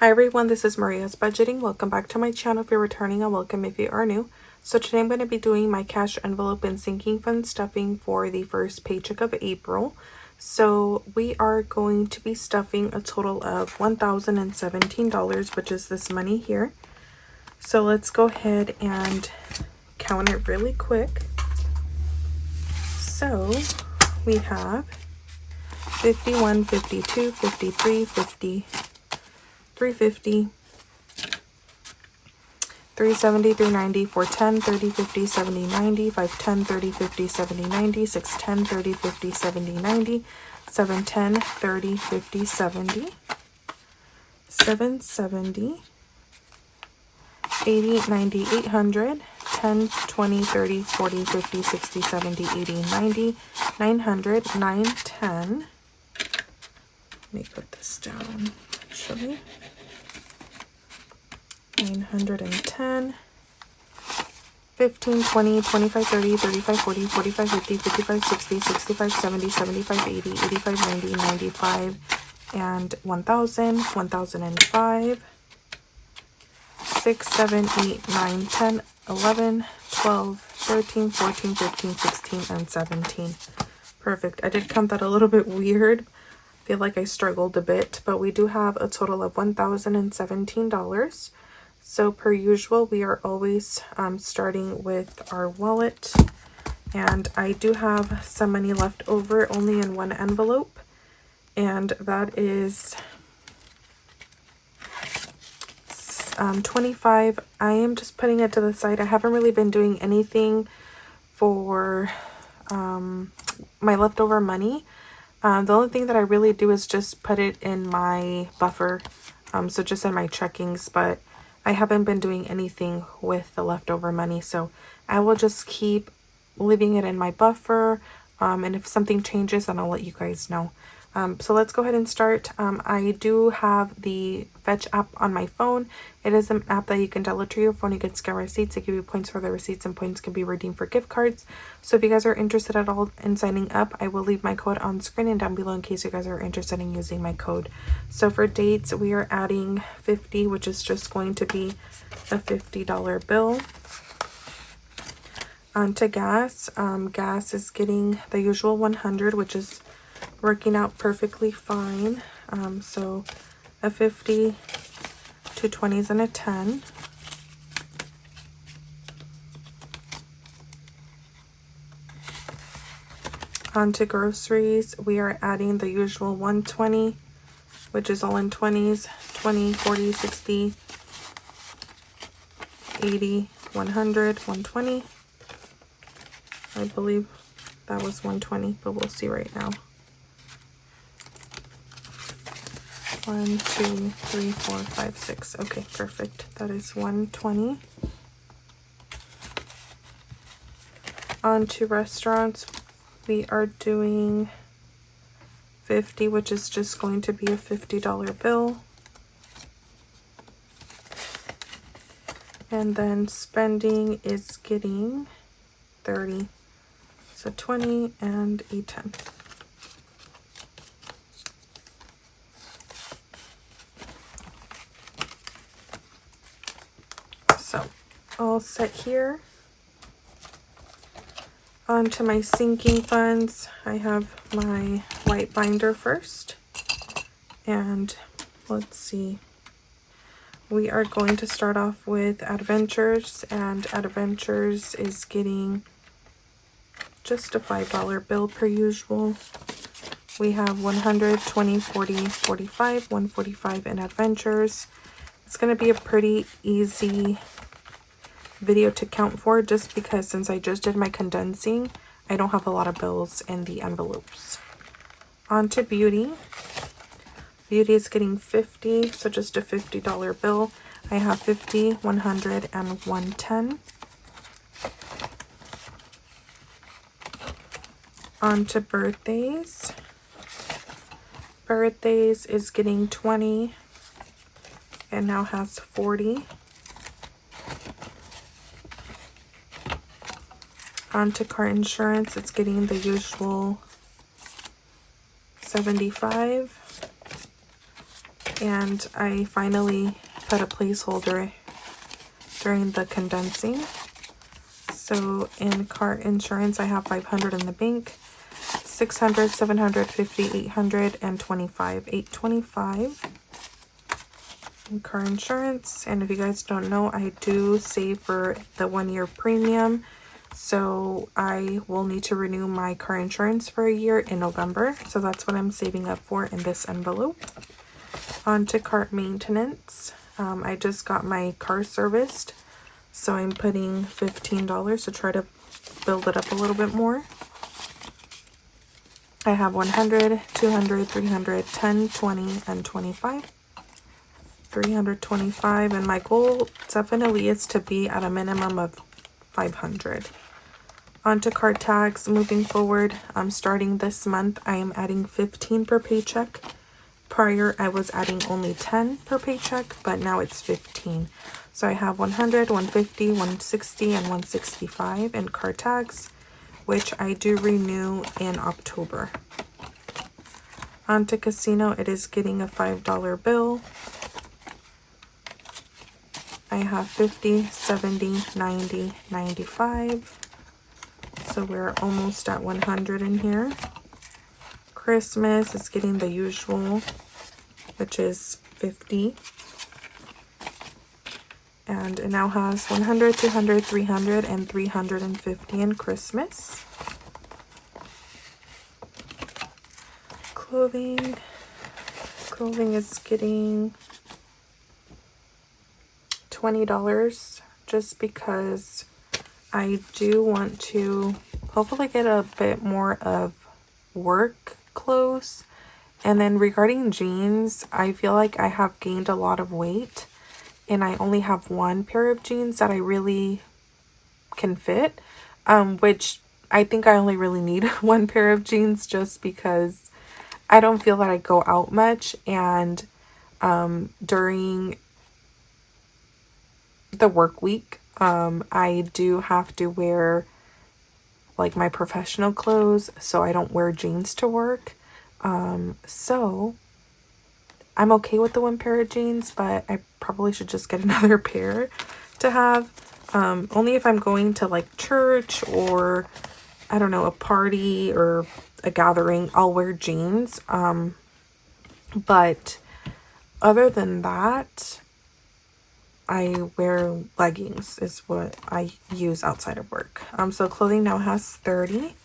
Hi everyone, this is Maria's Budgeting. Welcome back to my channel if you're returning, and welcome if you are new. So today I'm going to be doing my cash envelope and sinking fund stuffing for the first paycheck of April. So we are going to be stuffing a total of $1,017, which is this money here. So let's go ahead and count it really quick. So we have 51, 52, 53, 50, 350, 370, 390, 410, 30, 50, 70, 90, 510, 30, 50, 70, 90, 610, 30, 50, 70, 90, 710, 30, 50, 70, 770, 80, 90, 800, 10, 20, 30, 40, 50, 60, 70, 80, 90, 900, 910. Let me put this down actually. 910, 15, 20, 25, 30, 35, 40, 45, 50, 55, 60, 65, 70, 75, 80, 85, 90, 95, and 1,000, 1,005, 6, 7, 8, 9, 10, 11, 12, 13, 14, 15, 16, and 17. Perfect. I did count that a little bit weird. I feel like I struggled a bit, but we do have a total of $1,017. So per usual, we are always starting with our wallet, and I do have some money left over only in one envelope, and that is 25. I am just putting it to the side. I haven't really been doing anything for my leftover money. The only thing that I really do is just put it in my buffer, so just in my checkings, but I haven't been doing anything with the leftover money, so I will just keep leaving it in my buffer, and if something changes, then I'll let you guys know. So let's go ahead and start. I do have the Fetch app on my phone. It is an app that you can download to your phone. You can scan receipts. It give you points for the receipts, and points can be redeemed for gift cards. So if you guys are interested at all in signing up, I will leave my code on screen and down below in case you guys are interested in using my code. So for dates, we are adding 50, which is just going to be a $50 bill. Onto gas. Gas is getting the usual 100, which is working out perfectly fine. So a 50, 2 20s, and a 10. Onto groceries, we are adding the usual 120, which is all in 20s, 20, 40, 60, 80, 100, 120. I believe that was 120, but we'll see right now. 1, 2, 3, 4, 5, 6. Okay, perfect. That is 120. On to restaurants, we are doing 50, which is just going to be a $50 bill. And then spending is getting 30. So 20 and a 10. So all set here. On to my sinking funds. I have my white binder first. And let's see. We are going to start off with Adventures, and Adventures is getting just a $5 bill per usual. We have 100, 20, 40, 45, 145 in Adventures. It's going to be a pretty easy video to count for, just because since I just did my condensing, I don't have a lot of bills in the envelopes. On to Beauty. Beauty is getting 50, so just a $50 bill. I have 50, 100, and 110. On to Birthdays. Birthdays is getting 20 and now has 40. On to Car Insurance, it's getting the usual 75. And I finally put a placeholder during the condensing. So in car insurance, I have 500 in the bank, 600, 750, 800, and 25. 825 in car insurance. And if you guys don't know, I do save for the 1-year premium. So I will need to renew my car insurance for a year in November. So that's what I'm saving up for in this envelope. On to car maintenance. I just got my car serviced. So I'm putting $15 to try to build it up a little bit more. I have 100, 200, 300, 10, 20, and 25. 325, and my goal definitely is to be at a minimum of 500. On to car tags. Moving forward, starting this month, I am adding 15 per paycheck. Prior, I was adding only 10 per paycheck, but now it's 15. So I have 100, 150, 160, and 165 in car tags, which I do renew in October. On to casino, it is getting a $5 bill. I have 50, 70, 90, 95. So we're almost at 100 in here. Christmas is getting the usual, which is 50. And it now has 100, 200, 300, and 350 in Christmas. Clothing. Clothing is getting $20 just because I do want to hopefully get a bit more of work clothes. And then regarding jeans, I feel like I have gained a lot of weight and I only have one pair of jeans that I really can fit, which I think I only really need one pair of jeans just because I don't feel that I go out much, and during the work week, I do have to wear like my professional clothes, so I don't wear jeans to work. So I'm okay with the one pair of jeans, but I probably should just get another pair to have. Only if I'm going to like church or I don't know, a party or a gathering, I'll wear jeans. But other than that, I wear leggings is what I use outside of work. So clothing now has 30.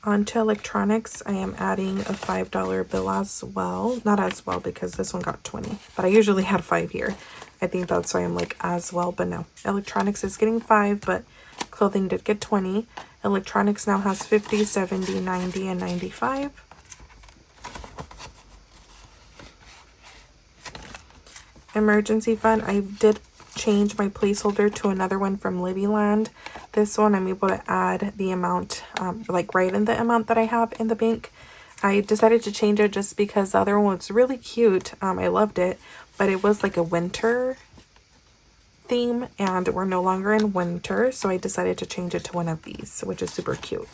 Onto electronics, I am adding a $5 bill as well. Not as well because this one got 20, but I usually had 5 here. I think that's why I'm like as well, but no. Electronics is getting 5, but clothing did get 20. Electronics now has 50, 70, 90, and 95. Emergency fund, I did change my placeholder to another one from Livyland. This one I'm able to add the amount, like right in the amount that I have in the bank. I decided to change it just because the other one was really cute. I loved it, but it was like a winter theme and we're no longer in winter, so I decided to change it to one of these, which is super cute.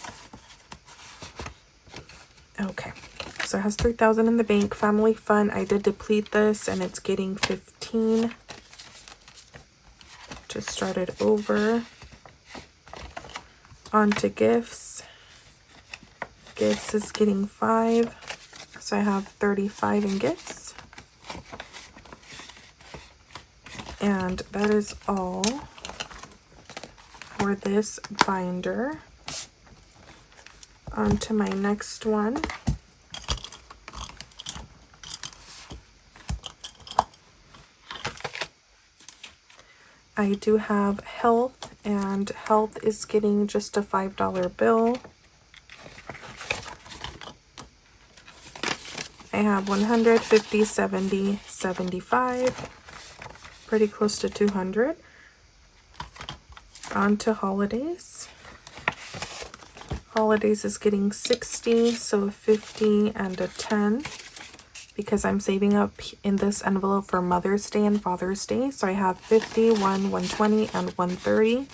Okay, so it has 3,000 in the bank. Family fun, I did deplete this and it's getting 15. Just started over. On to gifts. Gifts is getting 5, so I have 35 in gifts. And that is all for this binder. On to my next one. I do have health, and health is getting just a $5 bill. I have 100, 50, 70, 75, pretty close to 200. On to holidays. Holidays is getting 60, so 50 and a 10. Because I'm saving up in this envelope for Mother's Day and Father's Day. So I have 50, 120, and 130,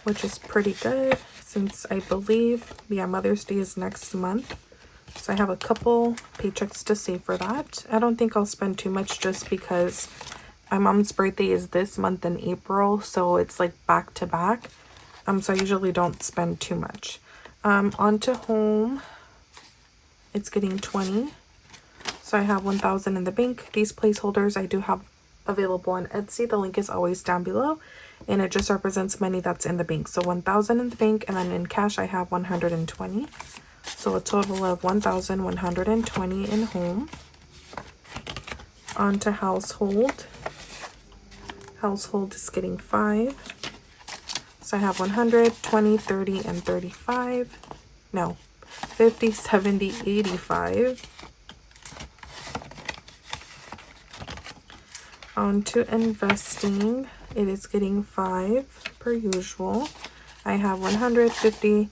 which is pretty good since I believe, yeah, Mother's Day is next month. So I have a couple paychecks to save for that. I don't think I'll spend too much just because my mom's birthday is this month in April, so it's like back to back. So I usually don't spend too much. Onto home, it's getting 20. So I have 1,000 in the bank. These placeholders I do have available on Etsy. The link is always down below, and it just represents money that's in the bank. So 1,000 in the bank, and then in cash I have 120. So a total of 1,120 in home. On to household. Household is getting 5. So I have 100, 20, 30, and 35. No, 50, 70, 85. On to investing. It is getting 5 per usual. I have 150,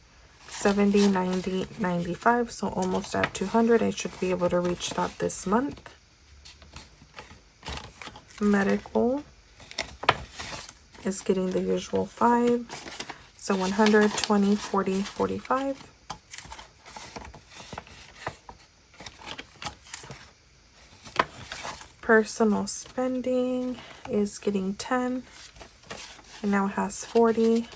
70, 90, 95. So almost at 200. I should be able to reach that this month. Medical is getting the usual 5. So 100, 20, 40, 45. Personal spending is getting 10. And now has 40.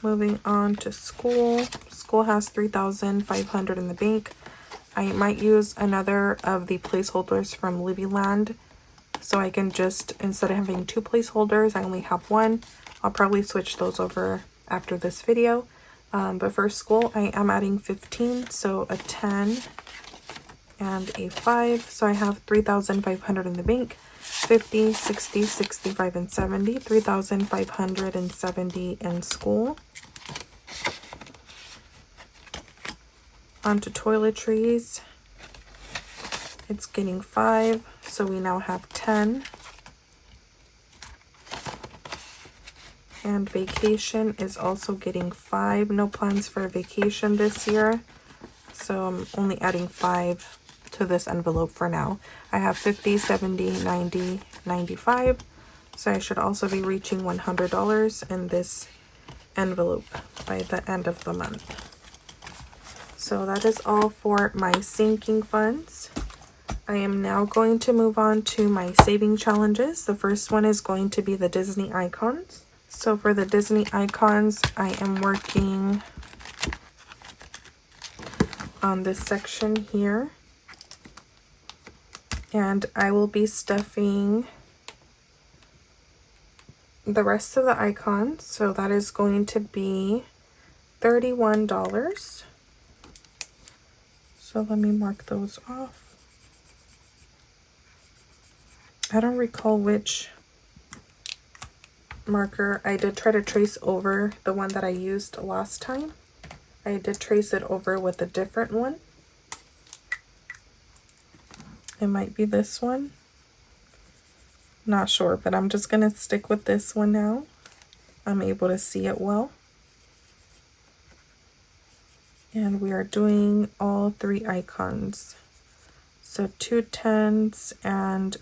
Moving on to school. School has 3,500 in the bank. I might use another of the placeholders from Living Land, so I can just, instead of having 2 placeholders, I only have 1. I'll probably switch those over after this video. But for school, I am adding 15, so a 10 and a 5. So I have 3,500 in the bank, 50, 60, 65, and 70. 3,570 in school. Onto toiletries. It's getting 5, so we now have 10. And vacation is also getting 5. No plans for a vacation this year, so I'm only adding 5 to this envelope for now. I have 50, 70, 90, 95. So I should also be reaching $100 in this envelope by the end of the month. So that is all for my sinking funds. I am now going to move on to my saving challenges. The first one is going to be the Disney icons. So for the Disney icons, I am working on this section here. And I will be stuffing the rest of the icons. So that is going to be $31. So let me mark those off. I don't recall which marker. I did try to trace over the one that I used last time. I did trace it over with a different one. It might be this one. Not sure, but I'm just going to stick with this one now. I'm able to see it well. And we are doing all 3 icons. So 2 10s and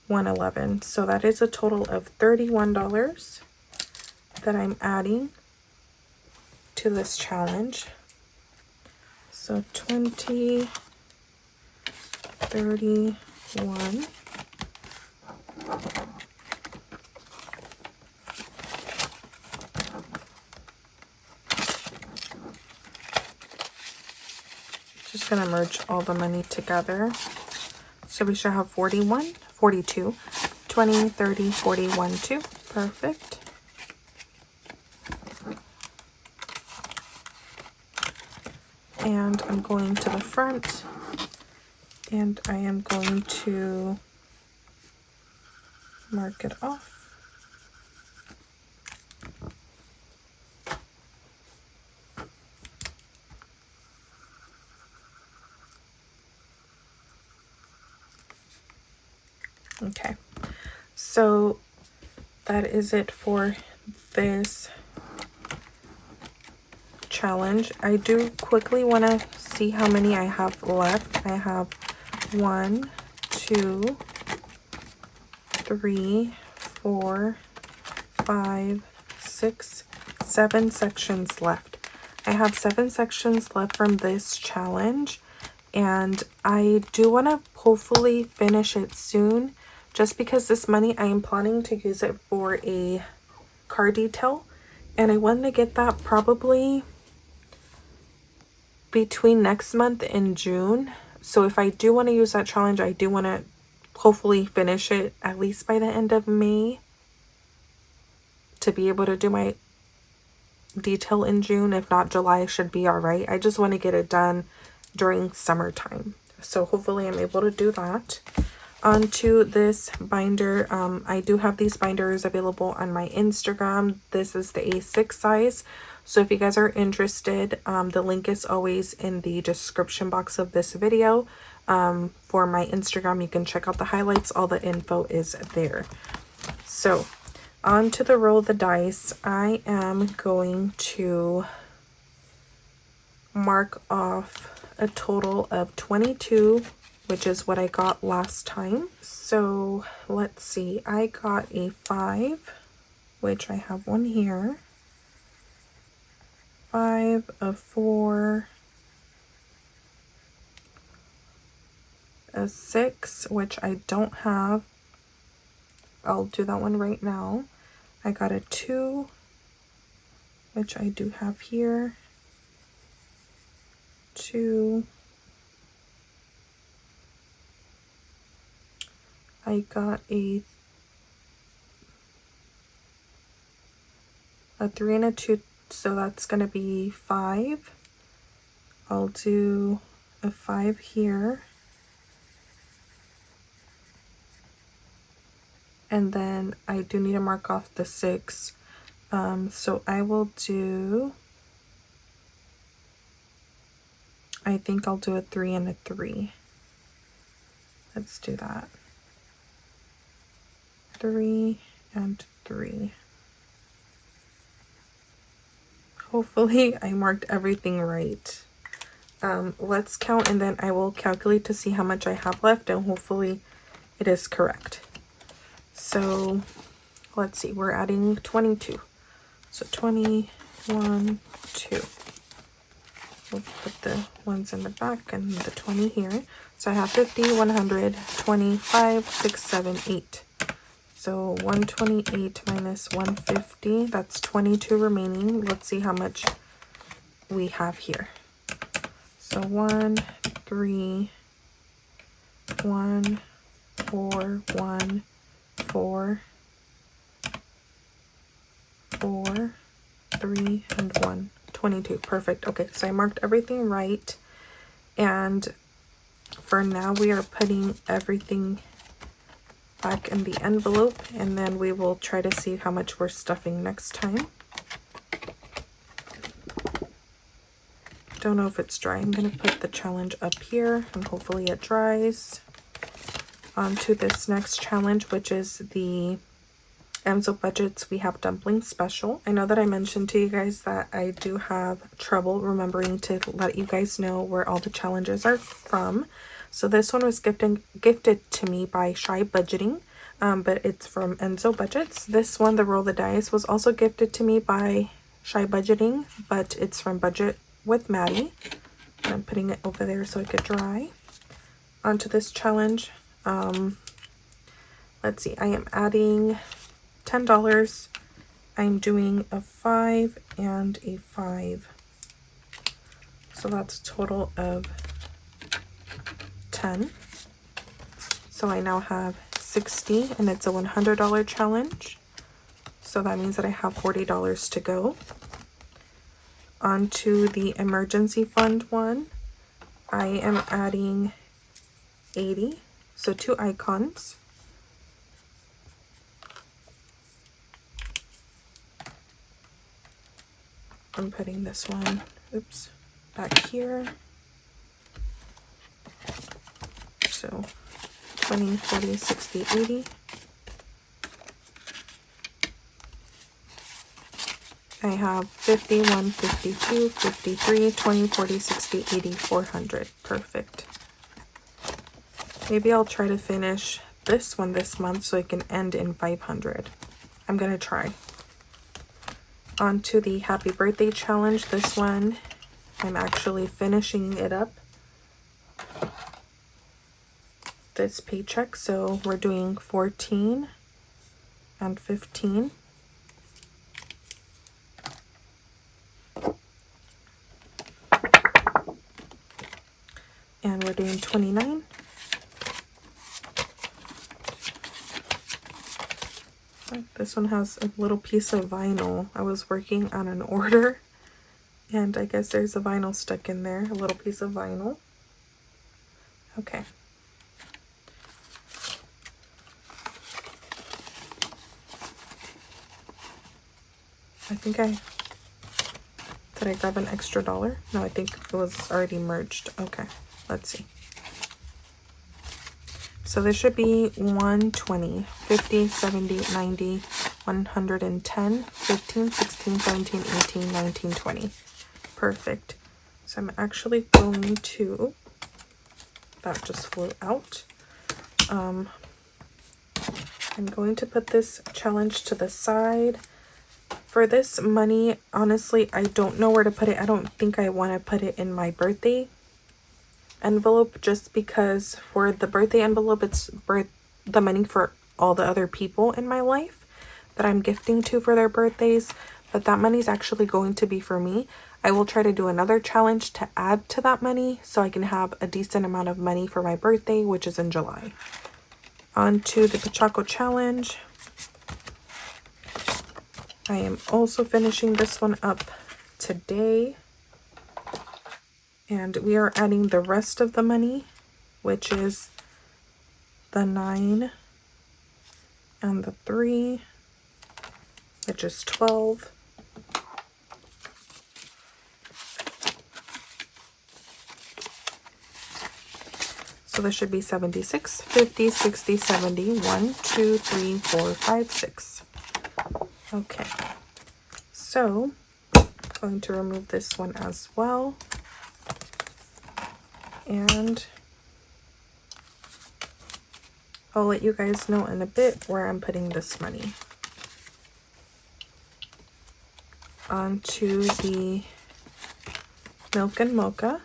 111. So that is a total of $31 that I'm adding to this challenge. So 20, 31. Just gonna merge all the money together. So we should have 41, 42, 20, 30, 41, 2. Perfect. And I'm going to the front, and I am going to mark it off. Okay, so that is it for this challenge. I do quickly want to see how many I have left. I have 1, 2, 3, 4, 5, 6, 7 sections left. I have 7 sections left from this challenge, and I do want to hopefully finish it soon, just because this money I am planning to use it for a car detail, and I want to get that probably between next month and June. So if I do want to use that challenge, I do want to hopefully finish it at least by the end of May to be able to do my detail in June. If not, July should be all right. I just want to get it done during summertime, so hopefully I'm able to do that. Onto this binder, I do have these binders available on my Instagram. This is the A6 size, so if you guys are interested, the link is always in the description box of this video. For my Instagram, you can check out the highlights. All the info is there. So on to the roll of the dice. I am going to mark off a total of 22, which is what I got last time. So let's see, I got a 5, which I have one here, 5, a 4, a 6, which I don't have. I'll do that one right now. I got a 2, which I do have here, 2, I got a 3 and a 2, so that's going to be 5. I'll do a 5 here. And then I do need to mark off the 6. So I will do, I think I'll do a 3 and a 3. Let's do that. 3 and 3. Hopefully I marked everything right. Let's count, and then I will calculate to see how much I have left, and hopefully it is correct. So let's see, we're adding 22. So 21, 2. We'll put the ones in the back and the 20 here. So I have 50, 100, 25, 6, 7, 8. So 128 minus 150, that's 22 remaining. Let's see how much we have here. So 1, 3, 1, 4, 1, 4, 4, 3, and 1. 22. Perfect. Okay, so I marked everything right. And for now, we are putting everything back in the envelope, and then we will try to see how much we're stuffing next time. Don't know if it's dry. I'm going to put the challenge up here, and hopefully it dries. On to this next challenge, which is the Enzo Budgets We Have Dumplings special. I know that I mentioned to you guys that I do have trouble remembering to let you guys know where all the challenges are from. So this one was gifted to me by Shy Budgeting, but it's from Enzo Budgets. This one, the Roll the Dice, was also gifted to me by Shy Budgeting, but it's from Budget with Maddie. And I'm putting it over there so it could dry. Onto this challenge. Let's see, I am adding $10. I'm doing a 5 and a 5. So that's a total of 10. So I now have 60, and it's a $100 challenge. So that means that I have $40 to go. On to the emergency fund one. I am adding 80, so 2 icons. I'm putting this one, oops, back here. So 20, 40, 60, 80. I have 51, 52, 53, 20, 40, 60, 80, 400. Perfect. Maybe I'll try to finish this one this month so it can end in 500. I'm going to try. On to the happy birthday challenge. This one, I'm actually finishing it up. This paycheck, so we're doing 14 and 15. And we're doing 29. This one has a little piece of vinyl. I was working on an order and I guess there's a vinyl stuck in there, a little piece of vinyl. Okay. Did I grab an extra $1? No, I think it was already merged. Okay, let's see. So this should be 120, 50, 70, 90, 110, 15, 16, 17, 18, 19, 20. Perfect. So I'm actually going to, that just flew out. I'm going to put this challenge to the side. For this money, honestly, I don't know where to put it. I don't think I want to put it in my birthday envelope, just because for the birthday envelope, it's the money for all the other people in my life that I'm gifting to for their birthdays. But that money is actually going to be for me. I will try to do another challenge to add to that money so I can have a decent amount of money for my birthday, which is in July. On to the Paycheck challenge. I am also finishing this one up today. And we are adding the rest of the money, which is the 9 and the 3, which is 12. So this should be 76, 50, 60, 70, 1, 2, 3, 4, 5, 6. Okay, so I'm going to remove this one as well. And I'll let you guys know in a bit where I'm putting this money. On to the Milk and Mocha.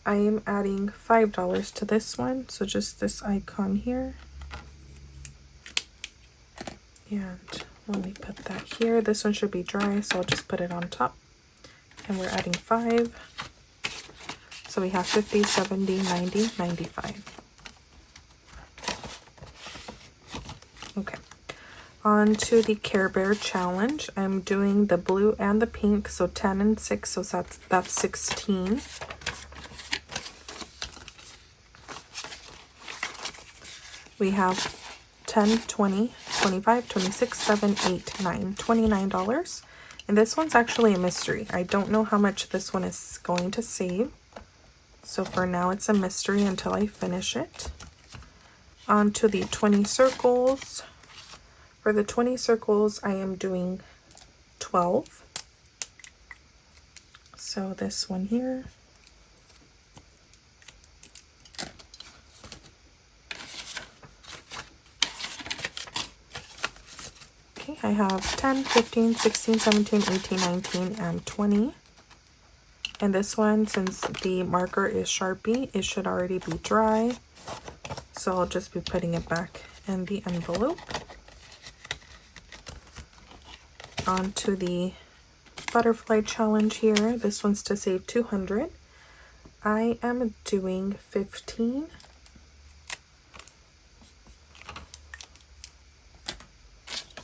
I am adding $5 to this one, so just this icon here. And let me put that here. This one should be dry, so I'll just put it on top. And we're adding 5. So we have 50, 70, 90, 95. Okay. On to the Care Bear challenge. I'm doing the blue and the pink, so 10 and 6, so that's 16. We have 10, 20, 25, 26, 7, 8, 9, $29. And this one's actually a mystery. I don't know how much this one is going to save. So for now, it's a mystery until I finish it. On to the 20 circles. For the 20 circles, I am doing 12. So this one here. I have 10, 15, 16, 17, 18, 19, and 20. And this one, since the marker is Sharpie, it should already be dry. So I'll just be putting it back in the envelope. On to the butterfly challenge here. This one's to save 200. I am doing 15.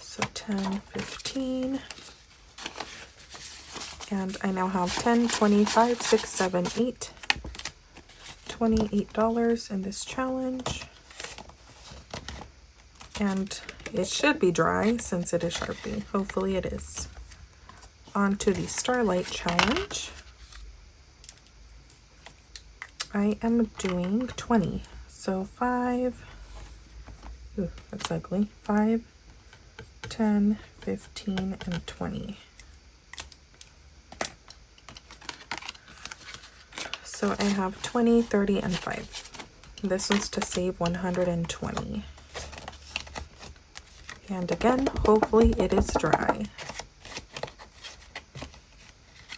So 10, 15, and I now have 10, 25, 6, 7, 8, $28 in this challenge. And it should be dry since it is Sharpie. Hopefully it is. On to the Starlight challenge. I am doing 20. So 5, ooh, that's ugly, 5, 10, 15, and 20. So I have 20, 30, and 5. This one's to save 120. And again, hopefully it is dry.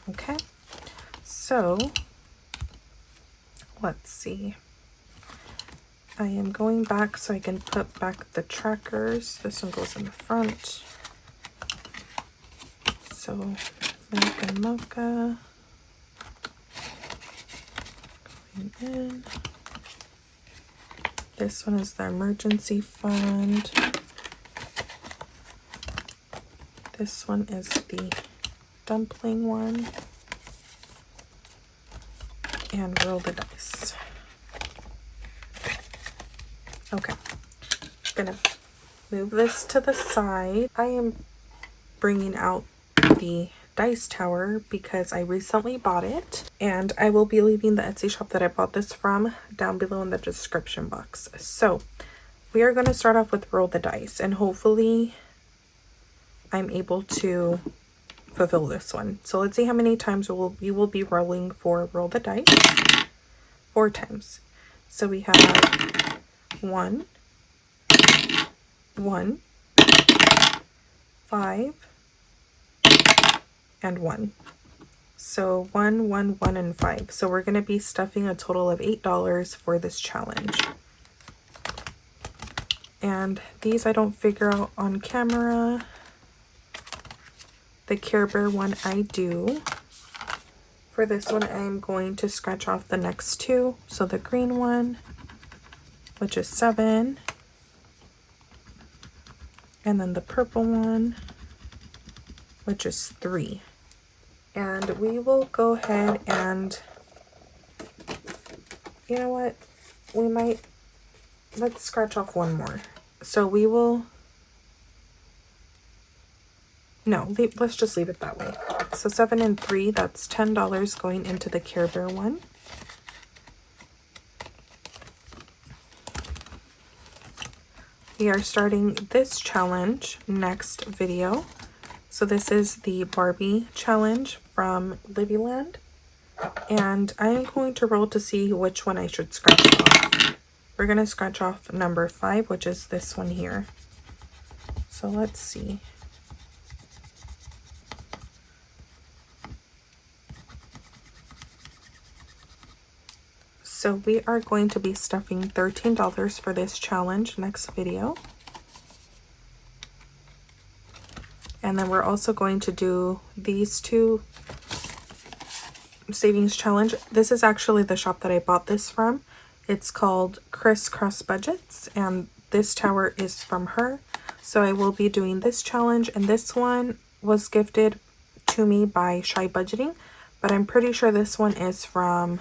Okay, so let's see. I am going back so I can put back the trackers. This one goes in the front. So milk and mocha going in. This one is the emergency fund. This one is the dumpling one. And roll the dice. Okay, gonna move this to the side. I am bringing out the dice tower because I recently bought it, and I will be leaving the Etsy shop that I bought this from down below in the description box. So we are going to start off with roll the dice, and hopefully I'm able to fulfill this one. So let's see how many times you will be rolling for roll the dice. 4 times. So we have 1, 1, 5, and 1. So 1, 1, 1, and 5. So we're going to be stuffing a total of $8 for this challenge. And these I don't figure out on camera. The Care Bear one I do. For this one, I'm going to scratch off the next 2. So the green one, which is 7. And then the purple one, which is 3. And we will go ahead and, you know what, let's scratch off one more. So we will, no, let's just leave it that way. So 7 and 3, that's $10 going into the Care Bear one. We are starting this challenge next video. So this is the Barbie challenge from Livyland. And I am going to roll to see which one I should scratch off. We're going to scratch off number 5, which is this one here. So let's see. So we are going to be stuffing $13 for this challenge next video. And then we're also going to do these 2 savings challenge. This is actually the shop that I bought this from. It's called Crisscross Budgets, and this tower is from her. So I will be doing this challenge, and this one was gifted to me by Shy Budgeting, but I'm pretty sure this one is from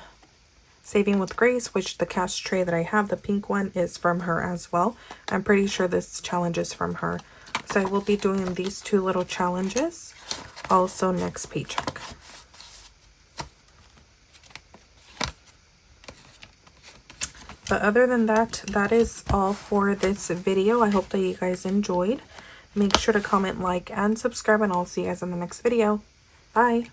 Saving with Grace, which the cash tray that I have, the pink one, is from her as well. I'm pretty sure this challenge is from her. So I will be doing these 2 little challenges also next paycheck. But other than that, that is all for this video. I hope that you guys enjoyed. Make sure to comment, like, and subscribe, and I'll see you guys in the next video. Bye!